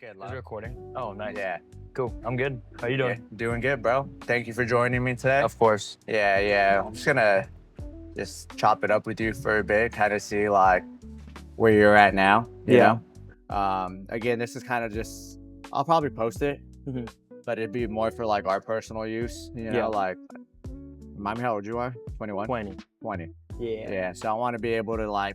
good, Is love. it recording? Oh, nice. Yeah. Cool. I'm good. How you doing? Yeah, doing good, bro. Thank you for joining me today. Of course. Yeah. I'm just gonna chop it up with you for a bit, kind of see like where you're at now. You Yeah. know. Again, this is kind of just. I'll probably post it, Mhm. but it'd be more for like our personal use. You know, Yeah. like. Remind me how old you are? 21. 20. 20. Yeah. Yeah. So I want to be able to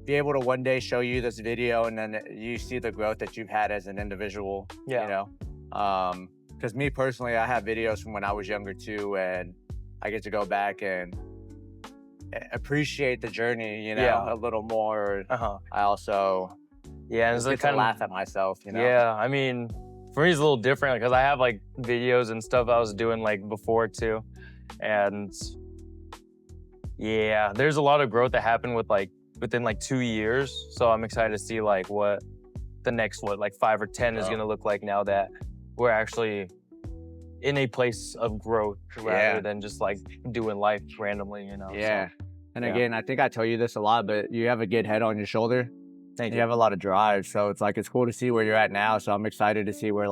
be able to one day show you this video, and then you see the growth that you've had as an individual. Yeah. You know. Because me personally, I have videos from when I was younger too, and I get to go back and appreciate the journey, you know, Yeah. a little more. Uh-huh. I also Yeah, and just it's get to laugh at myself, you know. Yeah, I mean, for me it's a little different because I have like videos and stuff I was doing like before too. And yeah, there's a lot of growth that happened within 2 years. So I'm excited to see like what the next 5 or 10 is Oh. gonna look like now that we're actually in a place of growth rather Yeah. than just like doing life randomly, you know. Yeah. So, And yeah. again, I think I tell you this a lot, but you have a good head on your shoulder. Thank You you. have a lot of drive. So it's cool to see where you're at now. So I'm excited to see where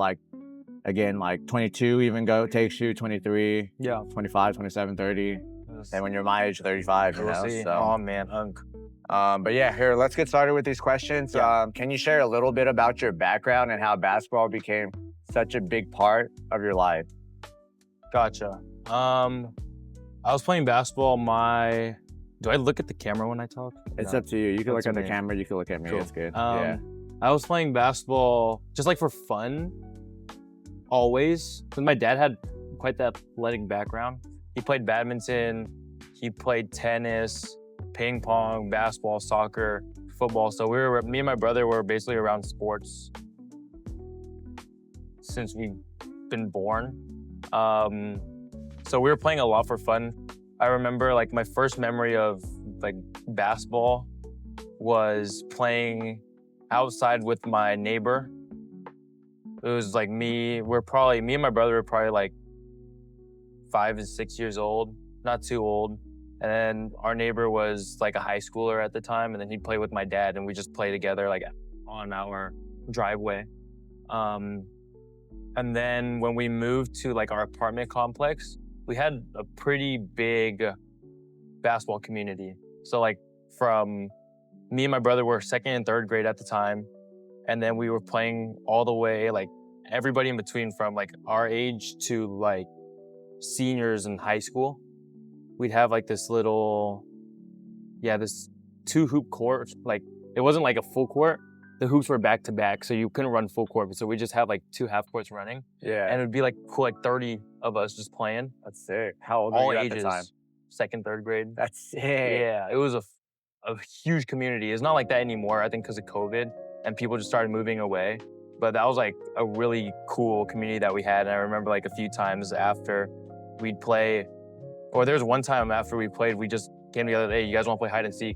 again, 22 even takes you, 23, Yeah. 25, 27, 30. And when you're my age, 35, you We'll know. see. So Oh man, but yeah, here, let's get started with these questions. Yeah. Can you share a little bit about your background and how basketball became such a big part of your life? Gotcha. I was playing basketball. Do I look at the camera when I talk? It's No. up to you. You can Up look to at the me. camera, you can look at me. Cool. It's good. I was playing basketball just like for fun, always. Because my dad had quite the athletic background. He played badminton, he played tennis, ping pong, basketball, soccer, football. So me and my brother were basically around sports since we've been born. So we were playing a lot for fun. I remember like my first memory of like basketball was playing outside with my neighbor. It was like me and my brother were probably like 5 and 6 years old, not too old. And then our neighbor was like a high schooler at the time, and then he'd play with my dad, and we just play together like on our driveway. And then when we moved to like our apartment complex, we had a pretty big basketball community. So like from me and my brother were second and third grade at the time. And then we were playing all the way, like everybody in between from like our age to like seniors in high school. We'd have like this 2 hoop court. Like it wasn't like a full court. The hoops were back to back, so you couldn't run full court. So we just have like 2 half courts running. Yeah. And it'd be like cool, like 30 of us just playing. That's sick. How old All were you ages, at the time? second, third grade. That's sick. Yeah, it was a huge community. It's not like that anymore, I think because of COVID and people just started moving away. But that was like a really cool community that we had. And I remember like a few times after we'd play, or there was one time after we played, we just came together, hey, you guys want to play hide and seek?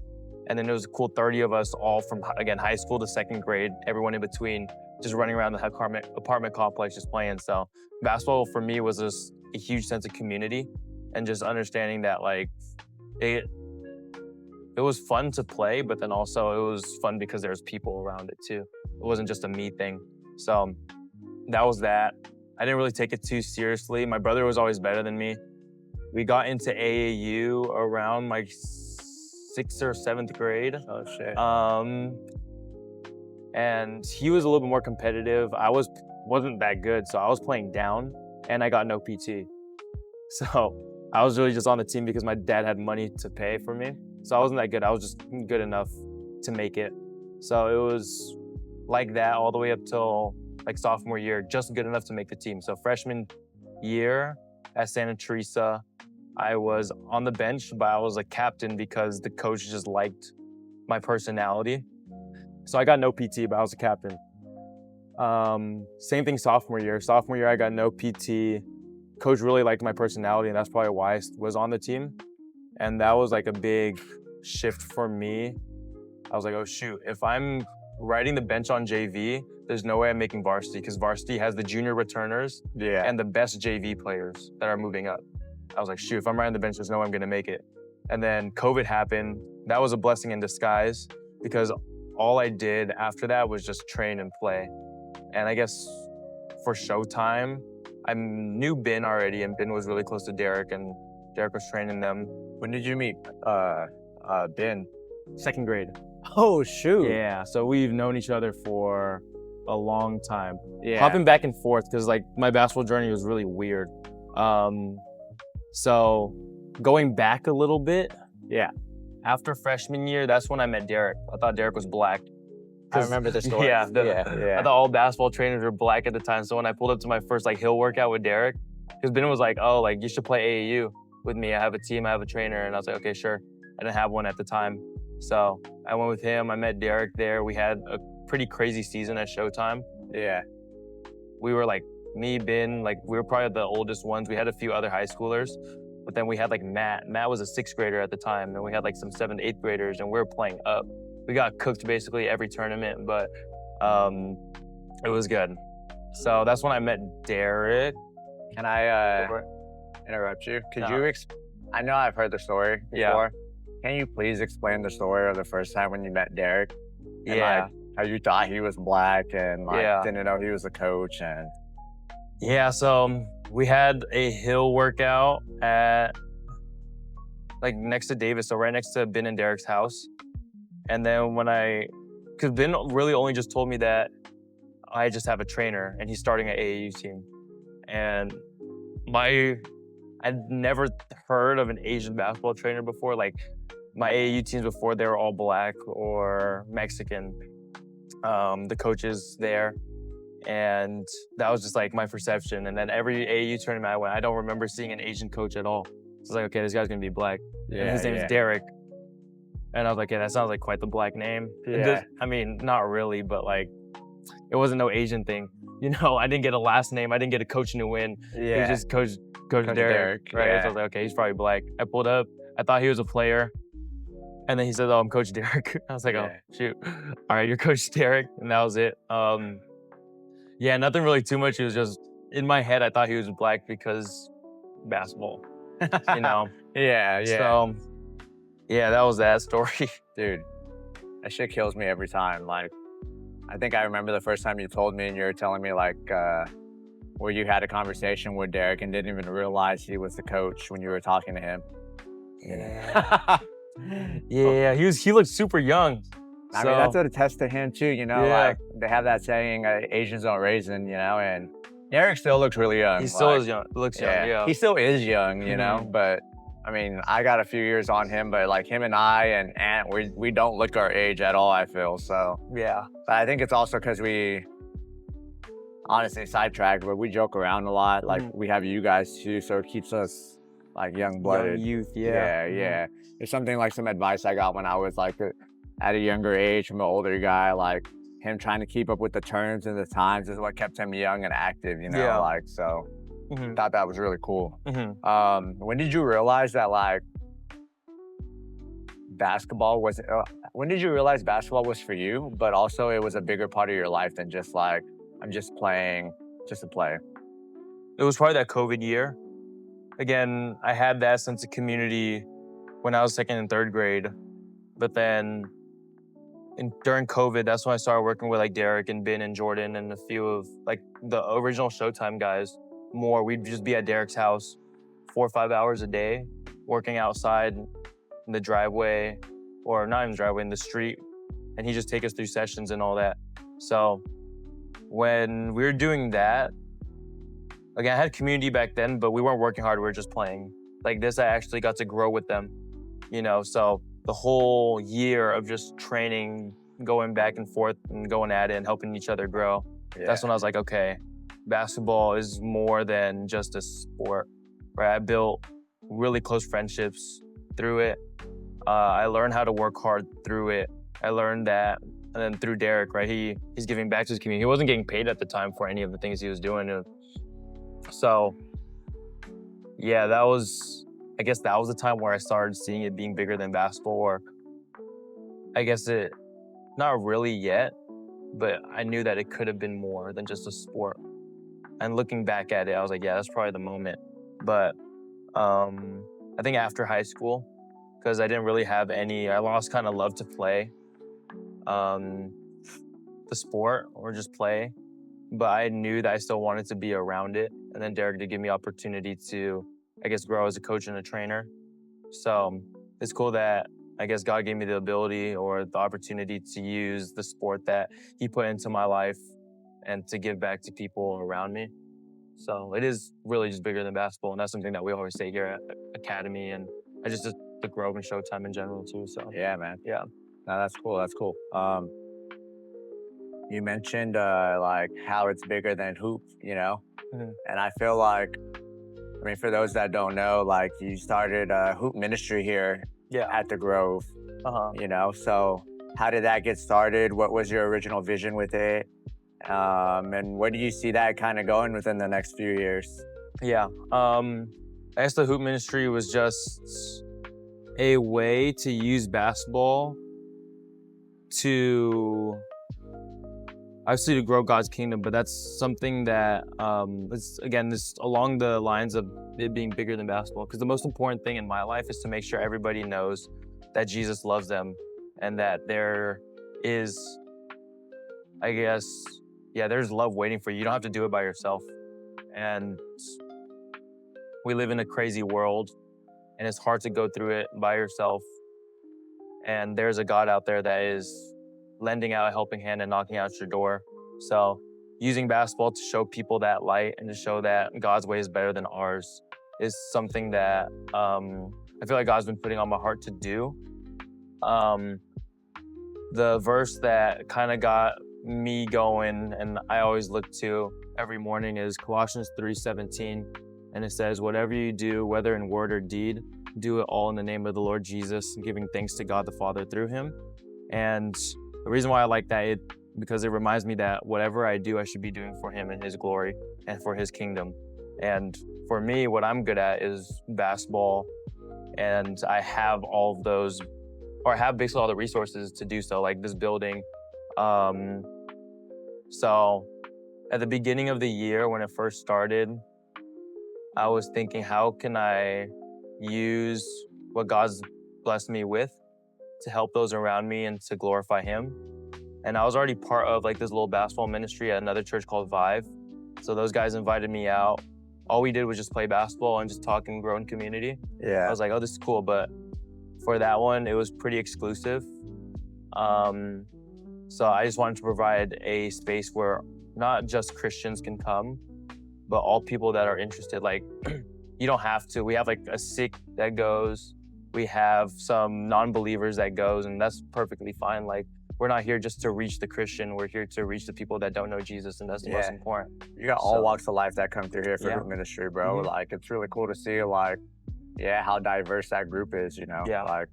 And then there was a cool 30 of us all from, again, high school to second grade, everyone in between, just running around the apartment complex just playing. So basketball for me was just a huge sense of community and just understanding that like it was fun to play, but then also it was fun because there was people around it too. It wasn't just a me thing. So that was that. I didn't really take it too seriously. My brother was always better than me. We got into AAU around my 6th or 7th grade. Oh shit. And he was a little bit more competitive. I wasn't that good, so I was playing down and I got no PT. So I was really just on the team because my dad had money to pay for me. So I wasn't that good. I was just good enough to make it. So it was like that all the way up till like sophomore year, just good enough to make the team. So freshman year at Santa Teresa, I was on the bench, but I was a captain because the coach just liked my personality. So I got no PT, but I was a captain. Same thing sophomore year. Sophomore year, I got no PT. Coach really liked my personality, and that's probably why I was on the team. And that was like a big shift for me. I was like, oh shoot, if I'm riding the bench on JV, there's no way I'm making varsity because varsity has the junior returners and the best JV players that are moving up. I was like, shoot, if I'm riding the bench, there's no way I'm gonna make it. And then COVID happened. That was a blessing in disguise because all I did after that was just train and play. And I guess for Showtime, I knew Ben already, and Ben was really close to Derek, and Derek was training them. When did you meet Ben? Second grade. Oh shoot. Yeah, so we've known each other for a long time. Yeah. Hopping back and forth because like my basketball journey was really weird. So going back a little bit, Yeah. after freshman year, that's when I met Derek. I thought Derek was black. I remember the story. Yeah, yeah. I thought all basketball trainers were black at the time. So when I pulled up to my first like hill workout with Derek, because Ben was like, "Oh, like you should play AAU with me. I have a team, I have a trainer," and I was like, "Okay, sure." I didn't have one at the time, so I went with him. I met Derek there. We had a pretty crazy season at Showtime. Yeah. We were like me, Ben, like we were probably the oldest ones. We had a few other high schoolers, but then we had like Matt. Matt was a sixth grader at the time, and we had like some seventh, eighth graders, and we were playing up. We got cooked basically every tournament, but it was good. So that's when I met Derek. Can I interrupt you? Could No. you I know I've heard the story before. Yeah. Can you please explain the story of the first time when you met Derek? And, Yeah. like, how you thought he was black and like Yeah. didn't know he was a coach and Yeah, so we had a hill workout at like next to Davis, so right next to Ben and Derek's house. And then because Ben really only just told me that I just have a trainer and he's starting an AAU team. And I'd never heard of an Asian basketball trainer before. Like my AAU teams before, they were all black or Mexican, the coaches there. And that was just like my perception. And then every AAU tournament I went, I don't remember seeing an Asian coach at all. So I was like, okay, this guy's gonna be black. And his name is Derek. And I was like, yeah, that sounds like quite the black name. Yeah. I mean, not really, but like, it wasn't no Asian thing. You know, I didn't get a last name. I didn't get a coach to win. It was just Coach Derek. Derek, Right. yeah. So I was like, okay, he's probably black. I pulled up. I thought he was a player. And then he said, oh, I'm Coach Derek. I was like, oh, shoot. All right, you're Coach Derek. And that was it. Yeah, nothing really too much. It was just, in my head, I thought he was black because basketball, you know? Yeah. So, yeah, that was that story. Dude, that shit kills me every time. Like, I think I remember the first time you told me and you were telling me like where you had a conversation with Derek and didn't even realize he was the coach when you were talking to him. Yeah. Yeah, he looked super young. I mean, that's what attests to him too, you know, Yeah. like they have that saying, Asians don't raisin, you know, and Derek still looks really young. He still like, is young. Looks young, yeah. He still is young, you know, but I mean, I got a few years on him, but like him and I and Ant, we don't look our age at all, I feel, so. Yeah. But I think it's also because we, honestly, sidetracked, but we joke around a lot. Like we have you guys too, so it keeps us like young-blooded. Young youth, Yeah. It's something like some advice I got when I was like at a younger age from an older guy, like him trying to keep up with the turns and the times is what kept him young and active, you know, Yeah. like, so Mhm. thought that was really cool. Mhm. When did you realize that like basketball was, when did you realize basketball was for you, but also it was a bigger part of your life than just like, I'm just playing just to play? It was probably that COVID year. Again, I had that sense of community when I was second and third grade, but then during COVID, that's when I started working with like Derek and Ben and Jordan and a few of like the original Showtime guys more. We'd just be at Derek's house 4 or 5 hours a day, working outside in the driveway, or not in the driveway, in the street. And he'd just take us through sessions and all that. So when we were doing that, again, I had community back then, but we weren't working hard, we were just playing. Like this, I actually got to grow with them, you know? So the whole year of just training, going back and forth and going at it and helping each other grow, that's when I was like, okay, basketball is more than just a sport, right? I built really close friendships through it. I learned how to work hard through it. I learned that, and then through Derek, right? He's giving back to his community. He wasn't getting paid at the time for any of the things he was doing. So yeah, I guess that was the time where I started seeing it being bigger than basketball, or I guess not really yet, but I knew that it could have been more than just a sport. And looking back at it, I was like, yeah, that's probably the moment. But I think after high school, because I didn't really have I lost kind of love to play. um, the sport or just play, but I knew that I still wanted to be around it. And then Derek did give me opportunity to, I guess, grow as a coach and a trainer. So it's cool that I guess God gave me the ability or the opportunity to use the sport that He put into my life and to give back to people around me. So it is really just bigger than basketball, and that's something that we always say here at Academy, and I just the Grove and Showtime in general too. So Yeah, man. yeah. No, that's cool. That's cool. You mentioned like how it's bigger than hoop, Mhm. and I feel like, I mean, for those that don't know, like you started a hoop ministry here Yeah. at the Grove, Uh-huh. So how did that get started? What was your original vision with it? And where do you see that kind of going within the next few years? Yeah. I guess the hoop ministry was just a way to use basketball to obviously to grow God's kingdom, but that's something that it's again this along the lines of it being bigger than basketball. Because the most important thing in my life is to make sure everybody knows that Jesus loves them and that there is, I guess, yeah, there's love waiting for you. You don't have to do it by yourself. And we live in a crazy world, and it's hard to go through it by yourself. And there's a God out there that is lending out a helping hand and knocking out your door. So using basketball to show people that light and to show that God's way is better than ours is something that I feel like God's been putting on my heart to do. Um, the verse that kind of got me going and I always look to every morning is Colossians 3:17, and it says, "Whatever you do, whether in word or deed, do it all in the name of the Lord Jesus, giving thanks to God the Father through Him." And the reason why I like that is because it reminds me that whatever I do, I should be doing for Him and His glory and for His kingdom. And for me, what I'm good at is basketball, and I have all of those, or I have basically all the resources to do so, like this building. Um, so at the beginning of the year when it first started, I was thinking, how can I use what God's blessed me with to help those around me and to glorify Him? And I was already part of like this little basketball ministry at another church called Vive. So those guys invited me out. All we did was just play basketball and just talk and grow in community. I Yeah. was like, oh, this is cool. But for that one, it was pretty exclusive. So I just wanted to provide a space where not just Christians can come, but all people that are interested. Like, you don't have to. We have like a Sikh that goes. We have some non-believers that goes, and that's perfectly fine. Like, we're not here just to reach the Christian. We're here to reach the people that don't know Jesus, and that's the most Yeah. important. You got all So- walks of life that come through here for Yeah. hoop ministry, bro. Mhm. Like, it's really cool to see, like, yeah, how diverse that group is, Yeah. Like,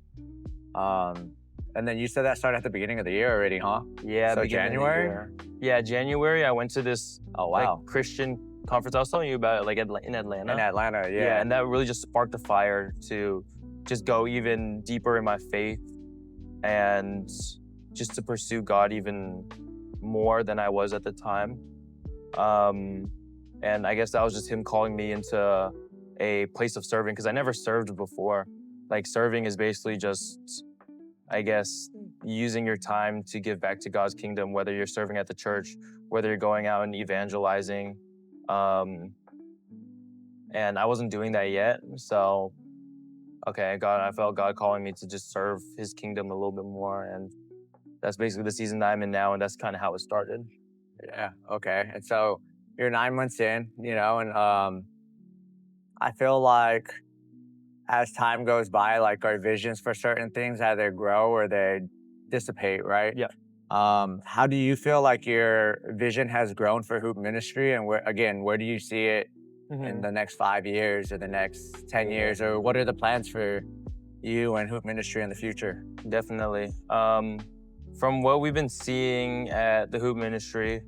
and then you said that started at the beginning of the year already, huh? Yeah. So beginning of the January? year. Yeah, January. I went to this Oh, wow. like Christian conference. I was telling you about it, like in Atlanta. In Atlanta, yeah. Yeah, and that really just sparked a fire to just go even deeper in my faith and just to pursue God even more than I was at the time. And I guess that was just Him calling me into a place of serving because I never served before. Like serving is basically just, I guess, using your time to give back to God's kingdom, whether you're serving at the church, whether you're going out and evangelizing. And I wasn't doing that yet. So, okay, I felt God calling me to just serve His kingdom a little bit more. And that's basically the season that I'm in now. And that's kind of how it started. Yeah. Okay. And so you're 9 months in, and I feel like as time goes by, like our visions for certain things either grow or they dissipate, right? Yeah. How do you feel like your vision has grown for hoop ministry, and where do you see it in the next 5 years or the next 10 years, or what are the plans for you and hoop ministry in the future? Definitely. From what we've been seeing at the Hoop Ministry,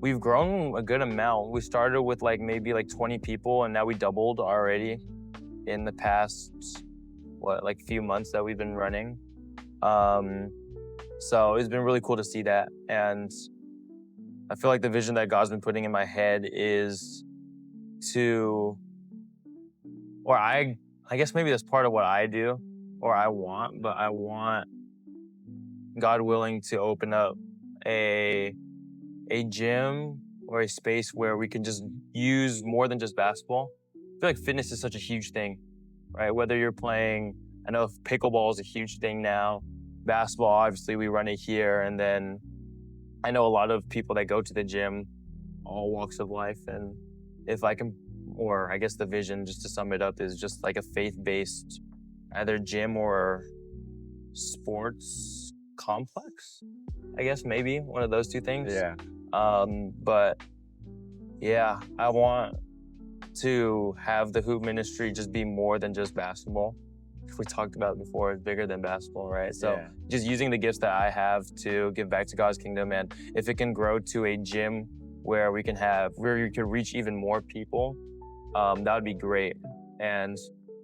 we've grown a good amount. We started with like maybe like 20 people, and now we doubled already in the past, like few months that we've been running. So it's been really cool to see that. And I feel like the vision that God's been putting in my head is to, or I guess maybe that's part of what I do, or I want, but I want God willing, to open up a gym or a space where we can just use more than just basketball. I feel like fitness is such a huge thing, right? Whether you're playing, I know pickleball is a huge thing now. Basketball, obviously, we run it here. And then I know a lot of people that go to the gym, all walks of life. And if I can, or I guess the vision, just to sum it up, is just like a faith-based either gym or sports complex. I guess maybe one of those two things. Yeah. But yeah, I want to have the hoop ministry just be more than just basketball. We talked about it before, it's bigger than basketball, right? So Yeah. just using the gifts that I have to give back to God's kingdom, and if it can grow to a gym where we can have, where you can reach even more people, that would be great. And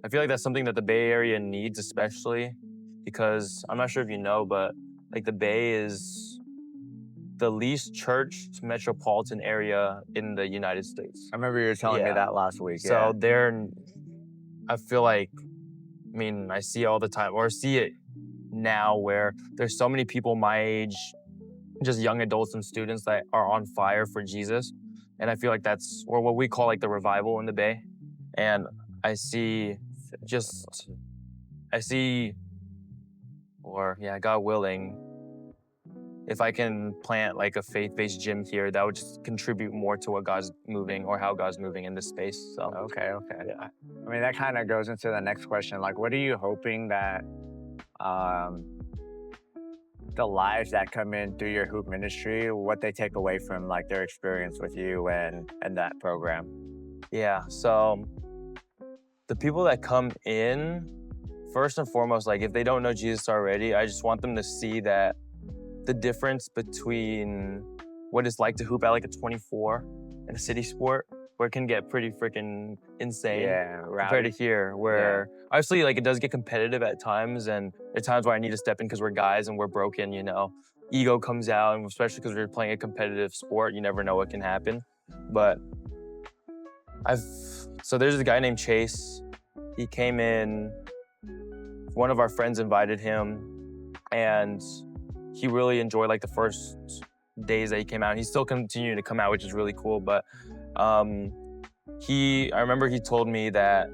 I feel like that's something that the Bay Area needs, especially because I'm not sure if you know, but like the Bay is the least churched metropolitan area in the United States. I remember you were telling me Yeah. that last week. So I feel like, I mean, I see it all the time, or see it now where there's so many people my age, just young adults and students that are on fire for Jesus. And I feel like that's, or what we call like the revival in the Bay. And I see, or yeah, God willing, if I can plant like a faith-based gym here, that would just contribute more to what God's moving or how God's moving in this space. So Okay. yeah. I mean, that kind of goes into the next question. Like, what are you hoping that the lives that come in through your hoop ministry, what they take away from like their experience with you and that program? Yeah, so the people that come in, first and foremost, like if they don't know Jesus already, I just want them to see that the difference between what it's like to hoop at like a 24 in a city sport, where it can get pretty freaking insane, Yeah, compared to here, where obviously like it does get competitive at times, and there are times where I need to step in because we're guys and we're broken, you know. Ego comes out, and especially because we're playing a competitive sport, you never know what can happen. But so there's a guy named Chase. He came in, one of our friends invited him, and he really enjoyed like the first days that he came out. He's still continuing to come out, which is really cool. But I remember he told me that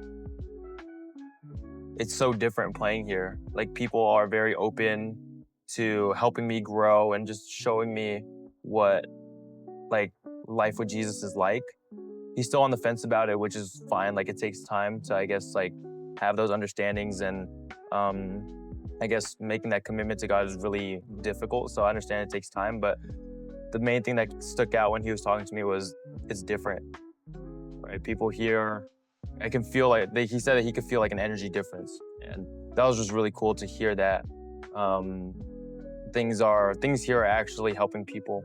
it's so different playing here. Like people are very open to helping me grow and just showing me what like life with Jesus is like. He's still on the fence about it, which is fine. Like it takes time to, I guess, like have those understandings, and I guess making that commitment to God is really difficult. So I understand it takes time, but the main thing that stuck out when he was talking to me was it's different, right? People here, I can feel like, he said that he could feel like an energy difference. And that was just really cool to hear that things here are actually helping people,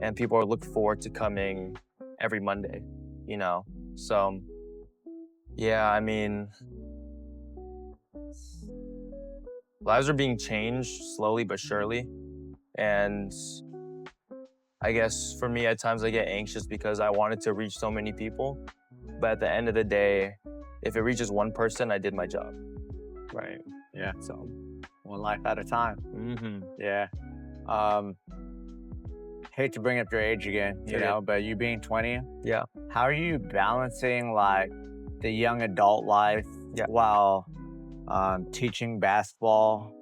and people are looking forward to coming every Monday, you know? So yeah, I mean, lives are being changed slowly but surely. And I guess for me, at times I get anxious because I wanted to reach so many people. But at the end of the day, if it reaches one person, I did my job. Right. Yeah. So, One life at a time. Yeah. Hate to bring up your age again, you Yeah. know, but you being 20, yeah. how are you balancing like the young adult life Yeah. while teaching basketball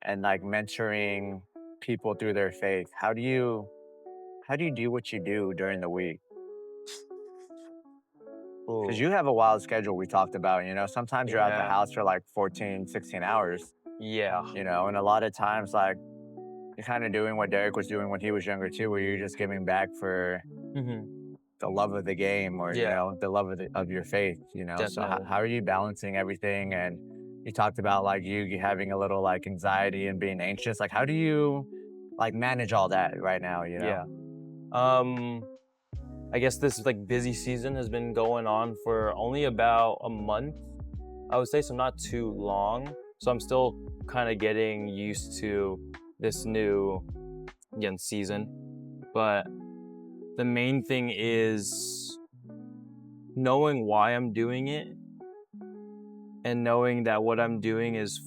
and like mentoring people through their faith? How do you do what you do during the week? Because you have a wild schedule we talked about, you know, sometimes you're at the Yeah. house for like 14, 16 hours, Yeah. you know, and a lot of times like you're kind of doing what Derek was doing when he was younger too, where you're just giving back for the love of the game, or you Yeah. know, the love of your faith, you know. So Definitely. how are you balancing everything? And you talked about like you having a little like anxiety and being anxious. Like how do you like manage all that right now, you know? Yeah. I guess this like busy season has been going on for only about a month, I would say, so not too long. So I'm still kind of getting used to this new season. But the main thing is knowing why I'm doing it, and knowing that what I'm doing is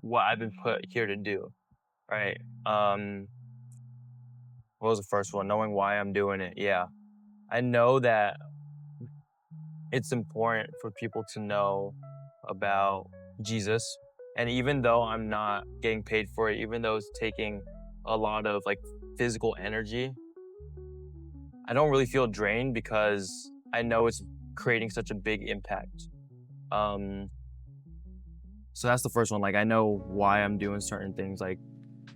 what I've been put here to do, right? What was the first one? Knowing why I'm doing it. Yeah. I know that it's important for people to know about Jesus. And even though I'm not getting paid for it, even though it's taking a lot of like physical energy, I don't really feel drained because I know it's creating such a big impact. Um, so that's the first one. Like I know why I'm doing certain things. Like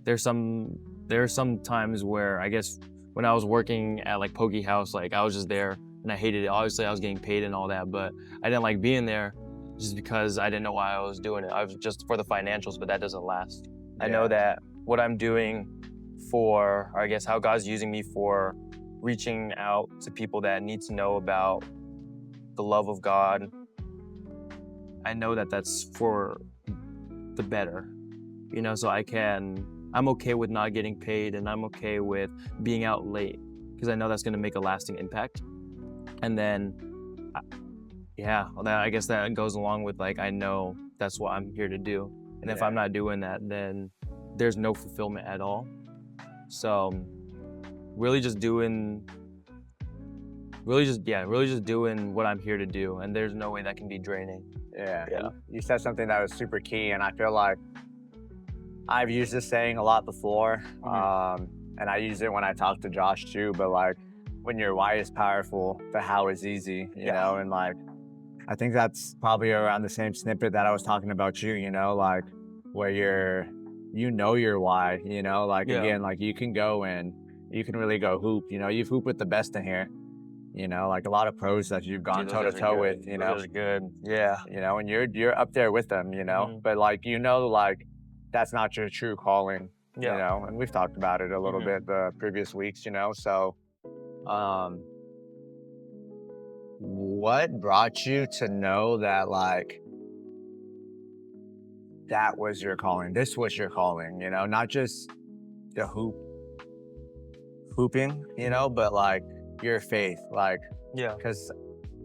there's some there's some times where I guess when I was working at like Pokey House, like I was just there and I hated it. Obviously I was getting paid and all that, but I didn't like being there just because I didn't know why I was doing it. I was just for the financials, but that doesn't last. I know Yeah. that what I'm doing for, or I guess how God's using me for reaching out to people that need to know about the love of God. I know that that's for the better, so I'm okay with not getting paid and I'm okay with being out late because I know that's going to make a lasting impact. And then, yeah, I guess that goes along with like, I know that's what I'm here to do. And if I'm not doing that, then there's no fulfillment at all. So really just doing what I'm here to do. And there's no way that can be draining. Yeah. Yeah. You said something that was super key, and I feel like I've used this saying a lot before, and I use it when I talk to Josh too. But like, when your why is powerful, the how is easy, you know. And like, I think that's probably around the same snippet that I was talking about you, like where your why, like Yeah. again, like you can go and you can really go hoop, you've hooped with the best in here, like a lot of pros that you've gone toe to toe with, Those are good. Yeah. and you're up there with them, but like, like that's not your true calling, Yeah. and we've talked about it a little bit the previous weeks, so what brought you to know that like that was your calling, this was your calling, not just the hooping, but like your faith, like, Yeah. because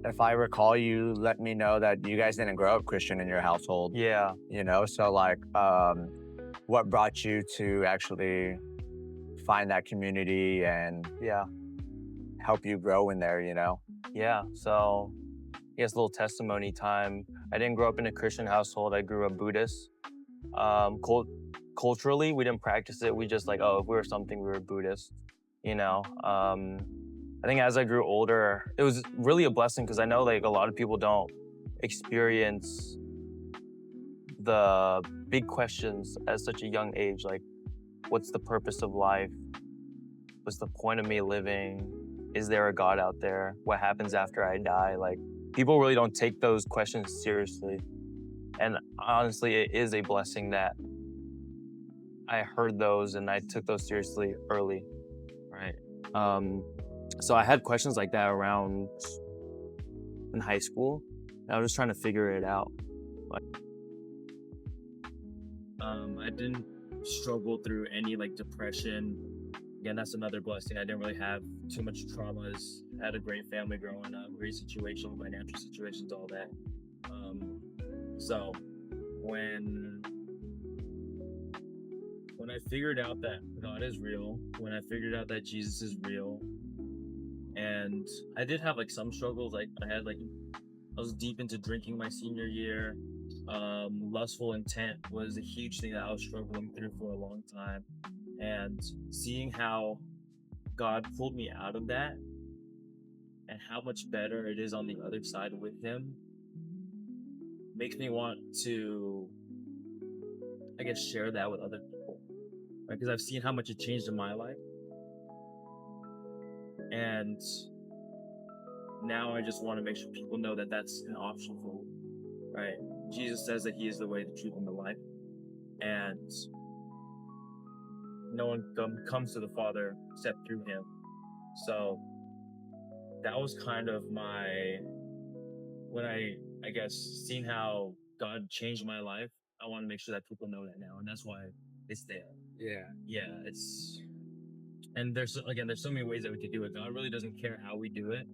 if I recall, you let me know that you guys didn't grow up Christian in your household. Yeah. So like, what brought you to actually find that community and Yeah. help you grow in there, Yeah. So, I guess a little testimony time. I didn't grow up in a Christian household. I grew up Buddhist. Culturally, we didn't practice it. We just like, oh, if we were something, we were Buddhist. I think as I grew older, it was really a blessing because I know like a lot of people don't experience the big questions at such a young age. Like, what's the purpose of life? What's the point of me living? Is there a God out there? What happens after I die? Like, people really don't take those questions seriously. And honestly, it is a blessing that I heard those and I took those seriously early, right? So I had questions like that around in high school. And I was just trying to figure it out. I didn't struggle through any like depression. Again, that's another blessing. I didn't really have too much traumas. I had a great family growing up, great situation, financial situations, all that. So when I figured out that God is real, when I figured out that Jesus is real, and I did have like some struggles. Like I was deep into drinking my senior year. Lustful intent was a huge thing that I was struggling through for a long time. And seeing how God pulled me out of that and how much better it is on the other side with Him makes me want to, I guess, share that with other people. Right? Because I've seen how much it changed in my life. And now I just want to make sure people know that that's an option for me. Right? Jesus says that He is the way, the truth, and the life. And no one comes to the Father except through Him. So that was kind of when I guess, seen how God changed my life, I want to make sure that people know that now. And that's why it's there. Yeah, and there's so many ways that we could do it. God really doesn't care how we do it,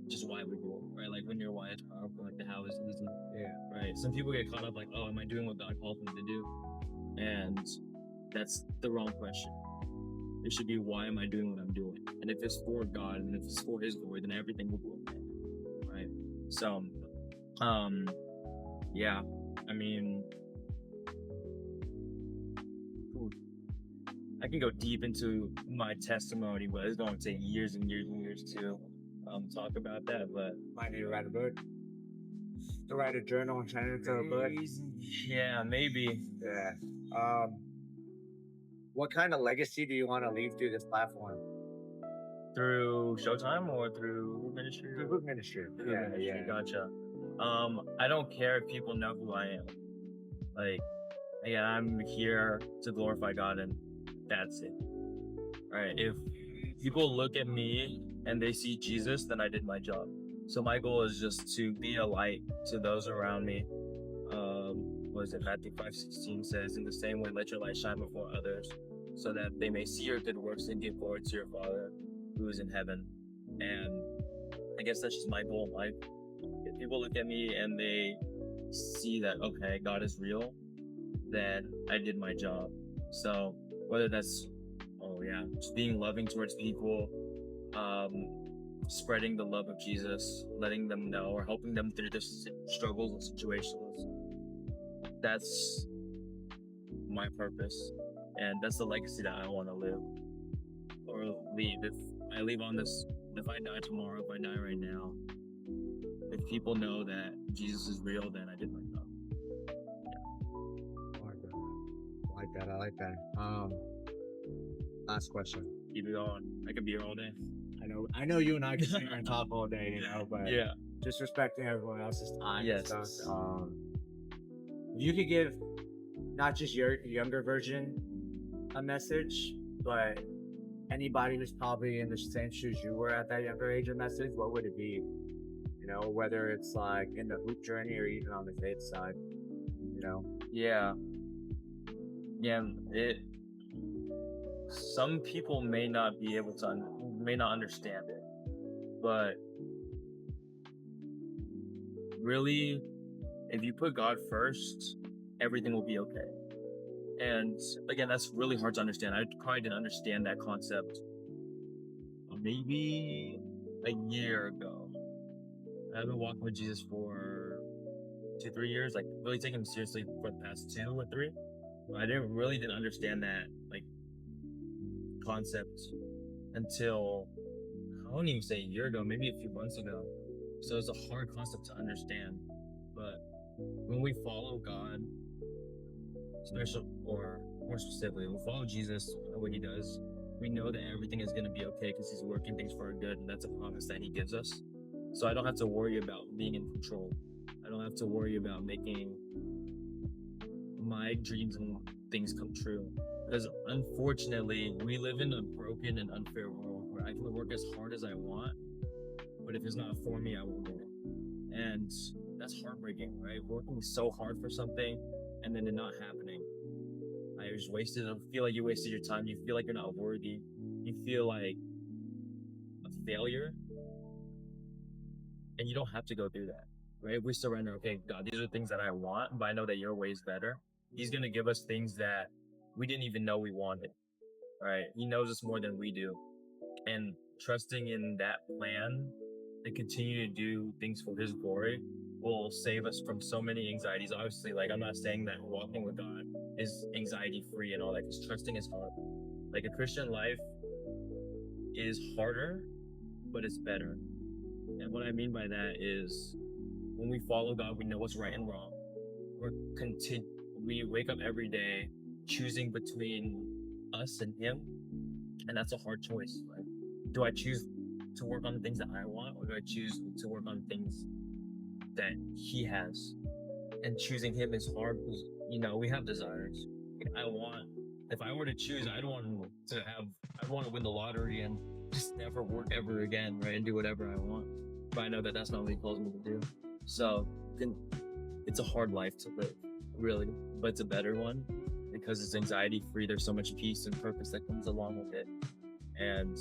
just why we do it, right? Like when your why is powerful, like the how is easy. Yeah. Right. Some people get caught up like, oh, am I doing what God called me to do? And that's the wrong question. It should be, why am I doing what I'm doing? And if it's for God and if it's for His glory, then everything will be okay, right? So, yeah, I mean, I can go deep into my testimony, but it's going to take years and years and years to talk about that. But Might need to write a book. To write a journal and turn it into a book. yeah, maybe. Yeah. What kind of legacy do you want to leave through this platform? Through Showtime or through ministry? Through book ministry. Through ministry, gotcha. I don't care if people know who I am. Like, again, I'm here to glorify God, and that's it. Right? If people look at me and they see Jesus, then I did my job. So my goal is just to be a light to those around me. What is it? Matthew 5:16 says, "In the same way, let your light shine before others, so that they may see your good works and give glory to your Father who is in heaven." And I guess that's just my goal in life. If people look at me and they see that, okay, God is real, then I did my job. So whether that's, just being loving towards people, spreading the love of Jesus, letting them know, or helping them through their struggles and situations, that's my purpose. And that's the legacy that I want to live or leave. If I leave on this, if I die tomorrow, if I die right now, if people know that Jesus is real, then I did my job. I like that. Last question. Keep it going. I could be here all day. I know you and I can sit here and talk all day, but Yeah. just respecting everyone else's time Yes. and stuff. If you could give not just your younger version a message, but anybody who's probably in the same shoes you were at that younger age a message, what would it be? Whether it's like in the hoop journey or even on the faith side, Yeah. Some people may not be able to, may not understand it, but really, if you put God first, everything will be okay. And again, that's really hard to understand. I probably didn't understand that concept maybe a year ago. I've been walking with Jesus for 2-3 years, like really taking him seriously for the past 2 or 3. I didn't understand that concept until, I won't even say a year ago, maybe a few months ago. So it's a hard concept to understand. But when we follow God, or more specifically, when we follow Jesus and what He does, we know that everything is going to be okay because He's working things for our good, and that's a promise that He gives us. So I don't have to worry about being in control. I don't have to worry about making my dreams and things come true. Because unfortunately, we live in a broken and unfair world where I can work as hard as I want, but if it's not for me, I won't get it. And that's heartbreaking, right? Working so hard for something and then it not happening. I just wasted. I feel like you wasted your time. You feel like you're not worthy. You feel like a failure. And you don't have to go through that, right? We surrender, okay, God, these are the things that I want, but I know that your way is better. He's going to give us things that we didn't even know we wanted, right? He knows us more than we do. And trusting in that plan and continue to do things for His glory will save us from so many anxieties. Obviously, like, I'm not saying that walking with God is anxiety free and all that, because trusting is hard. Like, a Christian life is harder, but it's better. And what I mean by that is when we follow God, we know what's right and wrong. We wake up every day choosing between us and Him, and that's a hard choice. Right? Do I choose to work on the things that I want, or do I choose to work on things that He has? And choosing Him is hard because, we have desires. If I were to choose, I'd want to win the lottery and just never work ever again, right? And do whatever I want. But I know that that's not what He calls me to do. So it's a hard life to live, really, but it's a better one because it's anxiety free. There's so much peace and purpose that comes along with it. And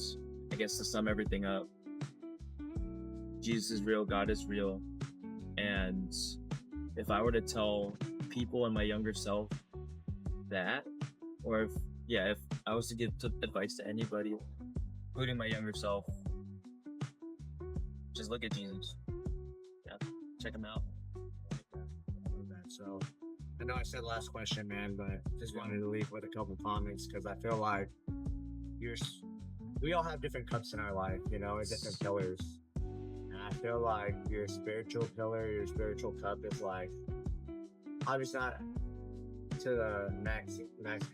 I guess to sum everything up, Jesus is real, God is real. And if I were to tell people and my younger self that, or if I was to give advice to anybody, including my younger self, just look at Jesus. Yeah, check him out. So I know I said last question, man, but just wanted to leave with a couple comments because I feel like we all have different cups in our life, you know, and different pillars. And I feel like your spiritual pillar, your spiritual cup is like obviously not to the max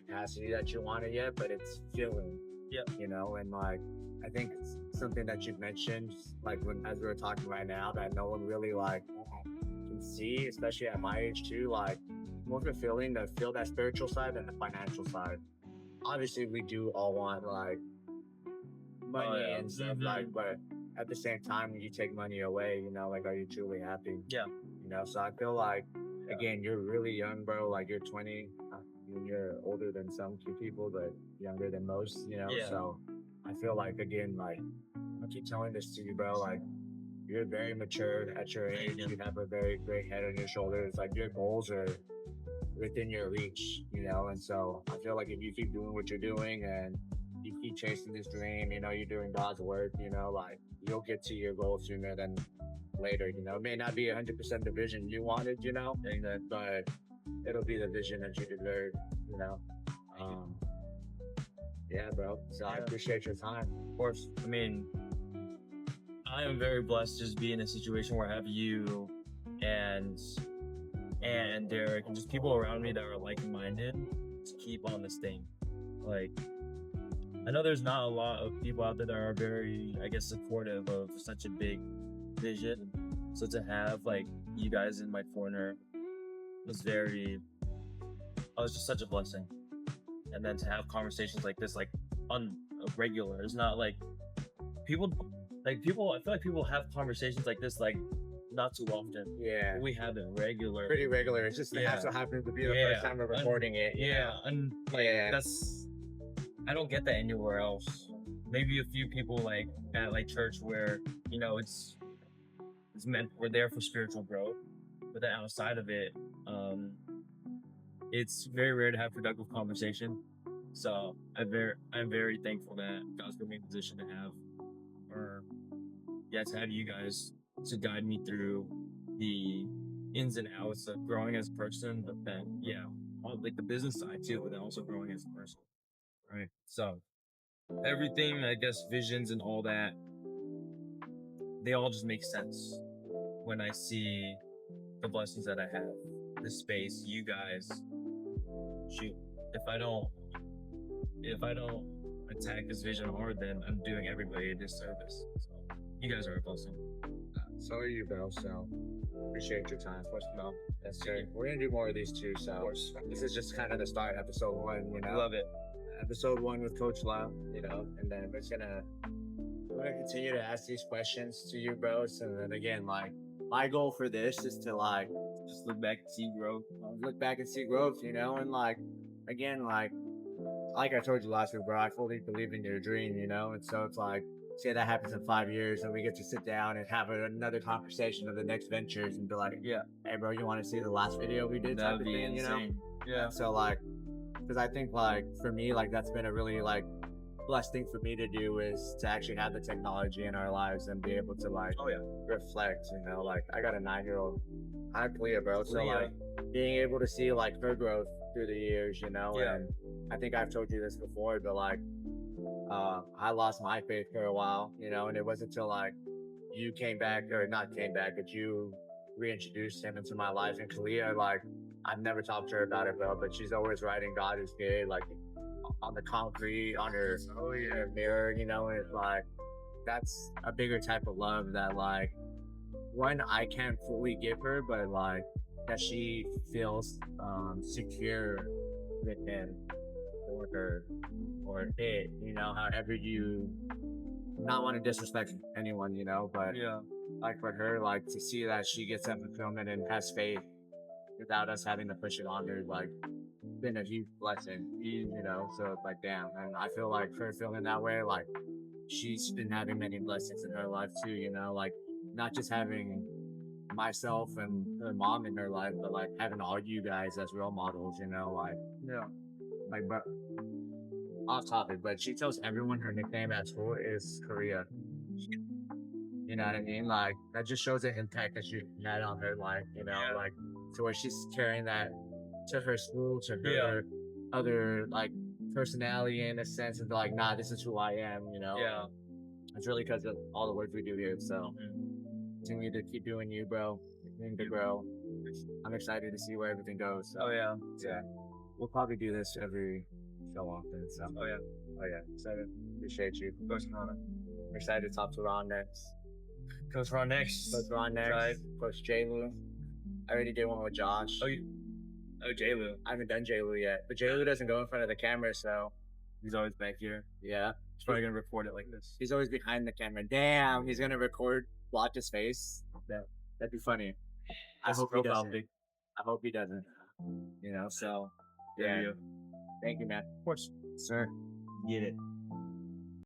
capacity that you want it yet, but it's filling. Yeah. You know, and like I think it's something that you've mentioned, like as we were talking right now, that no one really like can see, especially at my age too, like more fulfilling to feel that spiritual side than the financial side. Obviously we do all want like money yeah. and stuff, like, but at the same time when you take money away, you know, like are you truly happy? Yeah. You know, so I feel like again, you're really young, bro. Like you're 20. You're older than some people, but younger than most. You know, Yeah. so I feel like again, like I keep telling this to you, bro. Like you're very mature at your age. You have a very great head on your shoulders. Like your goals are within your reach. You know, and so I feel like if you keep doing what you're doing and you keep chasing this dream, you know, you're doing God's work. You know, like you'll get to your goal sooner than later. You know, it may not be 100% the vision you wanted, you know, but it'll be the vision that you deserve, you know. Yeah, bro. So I appreciate your time. Of course. I mean, I am very blessed to just be in a situation where I have you and Derek and just people around me that are like-minded to keep on this thing. Like, I know there's not a lot of people out there that are very, I guess, supportive of such a big vision. So to have like you guys in my corner was just such a blessing. And then to have conversations like this, like on a regular, it's not like people. I feel like people have conversations like this, like not too often. Yeah. We have it regular. Pretty regular. It's just it Yeah. so happens to be the Yeah. first time we're recording it. you Yeah, know? and like Yeah. I don't get that anywhere else. Maybe a few people like at like church where, you know, it's meant we're there for spiritual growth, but then outside of it, it's very rare to have productive conversation. So I'm very thankful that God's put me in a position to have you guys to guide me through the ins and outs of growing as a person, but then on like the business side too, but then also growing as a person. Right. So everything, I guess, visions and all that, they all just make sense when I see the blessings that I have, the space, you guys. Shoot, if I don't attack this vision hard, then I'm doing everybody a disservice. So you guys are a blessing. So are you, bro. So appreciate your time. Of course, no. That's great. We're gonna do more of these too. So Of course. this is just kind of the start, episode 1. You know, Love it. episode 1 with Coach Lau. You know, and then we're gonna continue to ask these questions to you, bros. And then again, like my goal for this is to like Just look back and see growth. look back and see growth, you know, and like again, like I told you last week, bro, I fully believe in your dream, you know, and so it's like say that happens in 5 years and we get to sit down and have another conversation of the next ventures and be like, Yeah. hey bro, you want to see the last video we did? That type would of be thing, you know? insane. Yeah. So like, because I think like for me, like that's been a really like blessed thing for me to do is to actually have the technology in our lives and be able to like Oh yeah. reflect, you know, like I got a 9-year-old. Hi, Clea, bro. So Clea. like being able to see like her growth through the years, you know, Yeah. and I think I've told you this before, but like I lost my faith for a while, you know, and it wasn't until like you came back or not came back, but you reintroduced him into my life. And Kalia, like I've never talked to her about it, bro, but she's always writing God is good, like on the concrete, on her, her mirror, you know, and it's like that's a bigger type of love that like one I can't fully give her, but like that she feels secure with him or her or it, you know, however you not want to disrespect anyone, you know, but Yeah. like for her, like to see that she gets that fulfillment and has faith without us having to push it on her, like been a huge blessing, you know. So it's like damn, and I feel like her feeling that way, like she's been having many blessings in her life too, you know, like not just having myself and her mom in her life, but like having all you guys as role models, you know, like Yeah. like, but off topic, but she tells everyone her nickname at school is Korea. You know what I mean? Like that just shows the impact that she had on her life. You know, Yeah. like to where she's carrying that to her school, to her Yeah. other like personality in a sense of like, nah, this is who I am. You know, Yeah. it's really because of all the work we do here. So continue to keep doing you, bro. Continue to grow. I'm excited to see where everything goes. So, Oh yeah. yeah, we'll probably do this every so often. So, Oh yeah. oh yeah, excited. Appreciate you. Coach Ron. I'm excited to talk to Ron next. Coach Ron next. Coach Ron next. Right. Coach J. Lou. I already did one with Josh. Oh, J. Lou. I haven't done J. Lou yet, but J. Lou doesn't go in front of the camera, so He's always back here. yeah, He's probably gonna record it like this. he's always behind the camera. Damn, he's gonna record, block his face. That'd be funny. I That's hope he profile doesn't. pic. I hope he doesn't. You know, so Yeah. yeah. Thank you, man. Of course. Sir. Get it.